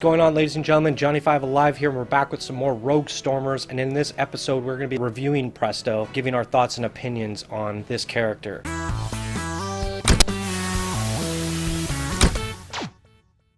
Going on, ladies and gentlemen, Johnny5 Alive here, and we're back with some more Rogue Stormers, and in this episode we're going to be reviewing Presto, giving our thoughts and opinions on this character.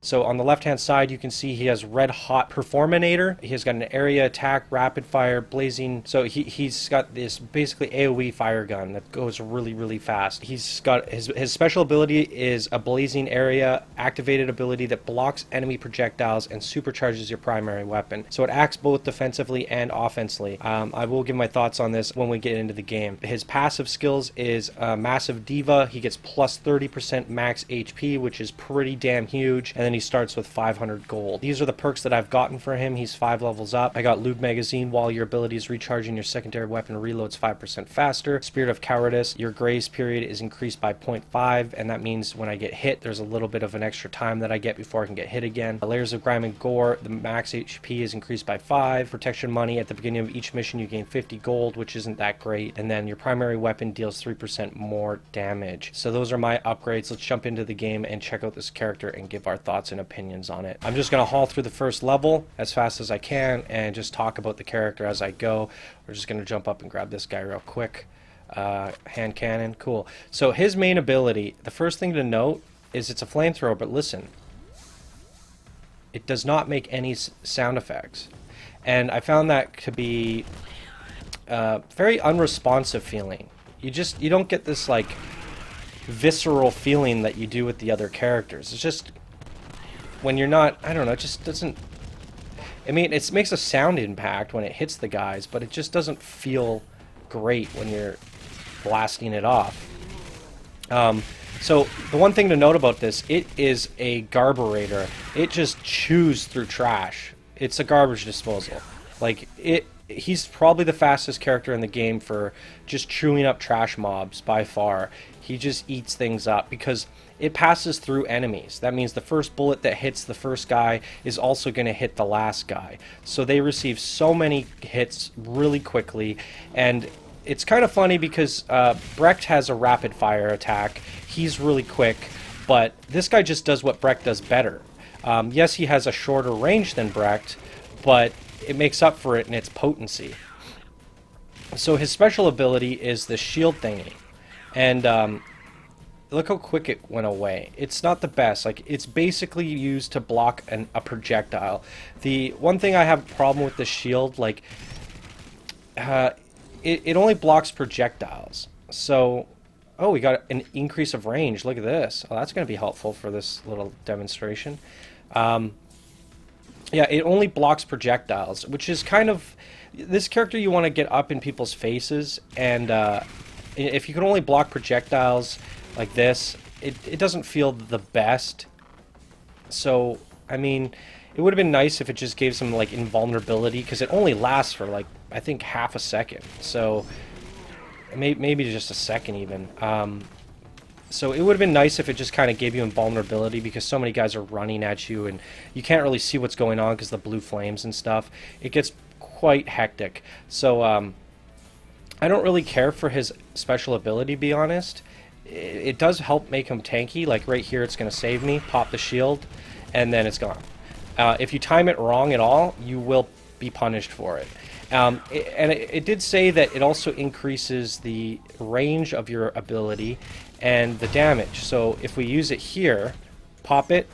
So on the left hand side you can see he has Red Hot Performinator. He's got an area attack, rapid fire, blazing. So he's got this basically AoE fire gun that goes really fast. He's got his special ability is a blazing area activated ability that blocks enemy projectiles and supercharges your primary weapon. So it acts both defensively and offensively. I will give my thoughts on this when we get into the game. His passive skills is Massive Diva. He gets plus 30% max HP, which is pretty damn huge. And then he starts with 500 gold. These are the perks that I've gotten for him. He's 5 levels up. I got Lube Magazine. While your ability is recharging, your secondary weapon reloads 5% faster. Spirit of Cowardice. Your grace period is increased by 0.5, and that means when I get hit, there's a little bit of an extra time that I get before I can get hit again. Layers of Grime and Gore. The max HP is increased by 5. Protection money. At the beginning of each mission, you gain 50 gold, which isn't that great. And then your primary weapon deals 3% more damage. So those are my upgrades. Let's jump into the game and check out this character and give our thoughts and opinions on it. I'm just going to haul through the first level as fast as I can and just talk about the character as I go. We're just going to jump up and grab this guy real quick. Hand cannon, cool. So his main ability, the first thing to note is it's a flamethrower, but listen, it does not make any sound effects. And I found that to be very unresponsive feeling. You don't get this like visceral feeling that you do with the other characters. It's just when you're not, I don't know, it just doesn't, I mean, it makes a sound impact when it hits the guys, but it just doesn't feel great when you're blasting it off. So the one thing to note about this, it is a garburator. It just chews through trash. It's a garbage disposal. Like, he's probably the fastest character in the game for just chewing up trash mobs by far. He just eats things up because it passes through enemies. That means the first bullet that hits the first guy is also going to hit the last guy. So they receive so many hits really quickly, and it's kind of funny because Brecht has a rapid fire attack. He's really quick, but this guy just does what Brecht does better. Yes, he has a shorter range than Brecht, but it makes up for it in its potency. So his special ability is the shield thingy, and look how quick it went away. It's not the best. Like, it's basically used to block a projectile. The one thing I have a problem with the shield, like, it only blocks projectiles. So, oh, we got an increase of range. Look at this. Oh, that's going to be helpful for this little demonstration. Yeah, it only blocks projectiles, which is kind of, this character you want to get up in people's faces, and if you can only block projectiles like this, it doesn't feel the best. So, I mean, it would have been nice if it just gave some, like, invulnerability, because it only lasts for, like, I think half a second. So, maybe just a second even. So it would have been nice if it just kind of gave you invulnerability, because so many guys are running at you and you can't really see what's going on because the blue flames and stuff. It gets quite hectic. So I don't really care for his special ability, to be honest. It does help make him tanky. Like right here, it's going to save me. Pop the shield, and then it's gone. If you time it wrong at all, you will be punished for it. And it did say that it also increases the range of your ability and the damage. So if we use it here, pop it,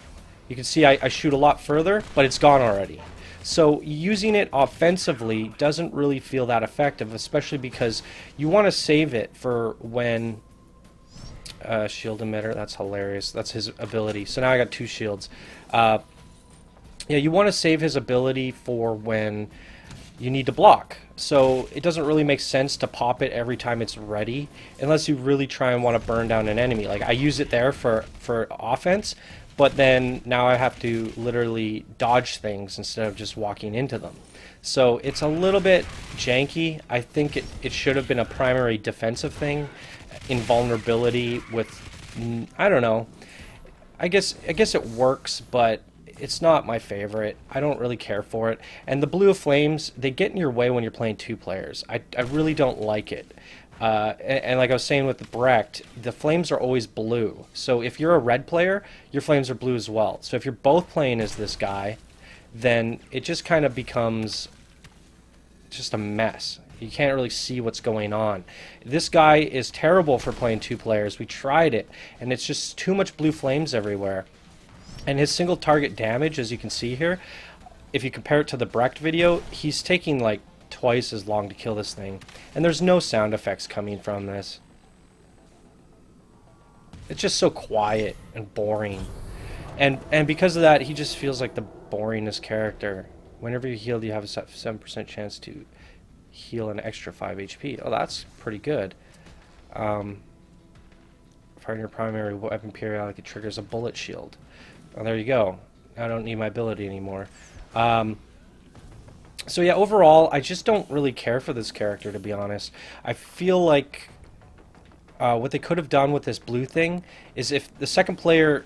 you can see I shoot a lot further, but it's gone already. So using it offensively doesn't really feel that effective, especially because you want to save it for when shield emitter. That's hilarious. That's his ability. So now I got 2 shields. Yeah, you want to save his ability for when you need to block. So it doesn't really make sense to pop it every time it's ready, unless you really try and want to burn down an enemy. Like, I use it there for offense, but then now I have to literally dodge things instead of just walking into them. So it's a little bit janky. I think it should have been a primary defensive thing. Invulnerability with, I don't know. I guess it works, but it's not my favorite. I don't really care for it. And the blue flames, they get in your way when you're playing 2 players. I really don't like it. And like I was saying with the Brecht, the flames are always blue. So if you're a red player, your flames are blue as well. So if you're both playing as this guy, then it just kind of becomes just a mess. You can't really see what's going on. This guy is terrible for playing 2 players. We tried it, and it's just too much blue flames everywhere. And his single target damage, as you can see here, if you compare it to the Brecht video, he's taking like twice as long to kill this thing. And there's no sound effects coming from this. It's just so quiet and boring. And because of that, he just feels like the boringest character. Whenever you heal, you have a 7% chance to heal an extra 5 HP. Oh, that's pretty good. Firing your primary weapon periodically, it triggers a bullet shield. Oh, there you go. I don't need my ability anymore. So yeah, overall, I just don't really care for this character, to be honest. I feel like what they could have done with this blue thing is if the second player,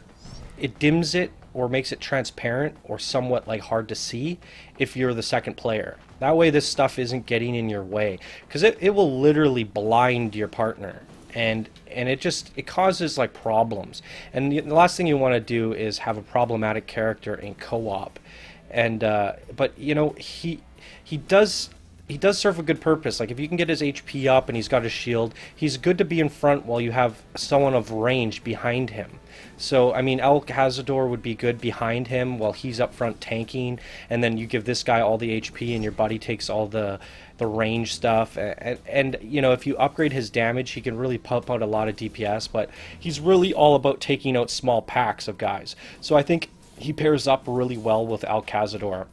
it dims it or makes it transparent or somewhat like hard to see if you're the second player. That way this stuff isn't getting in your way, because it will literally blind your partner, and it causes like problems. And the last thing you want to do is have a problematic character in co-op. And but you know, he does serve a good purpose. Like if you can get his HP up and he's got his shield, he's good to be in front while you have someone of range behind him. So I mean, El Cazador would be good behind him while he's up front tanking, and then you give this guy all the HP and your buddy takes all the range stuff. And you know, if you upgrade his damage, he can really pump out a lot of DPS, but he's really all about taking out small packs of guys. So I think he pairs up really well with El Cazador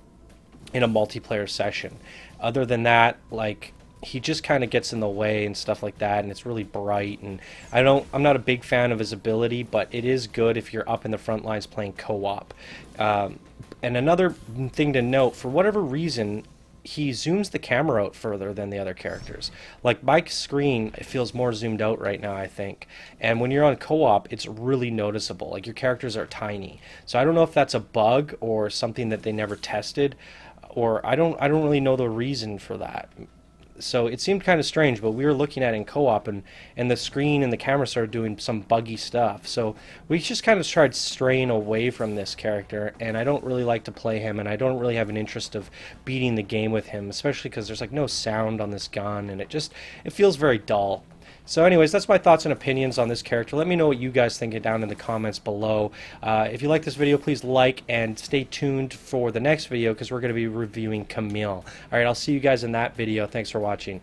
in a multiplayer session. Other than that, like, he just kind of gets in the way and stuff like that, and it's really bright, and I'm not a big fan of his ability, but it is good if you're up in the front lines playing co-op. And another thing to note, for whatever reason, he zooms the camera out further than the other characters. Like my screen, it feels more zoomed out right now, I think. And when you're on co-op, it's really noticeable. Like your characters are tiny. So I don't know if that's a bug or something that they never tested, or I don't really know the reason for that. So it seemed kind of strange, but we were looking at it in co-op, and the screen and the camera started doing some buggy stuff. So we just kind of tried straying away from this character, and I don't really like to play him, and I don't really have an interest of beating the game with him, especially because there's like no sound on this gun, and it feels very dull. So anyways, that's my thoughts and opinions on this character. Let me know what you guys think down in the comments below. If you like this video, please like and stay tuned for the next video, because we're going to be reviewing Camille. Alright, I'll see you guys in that video. Thanks for watching.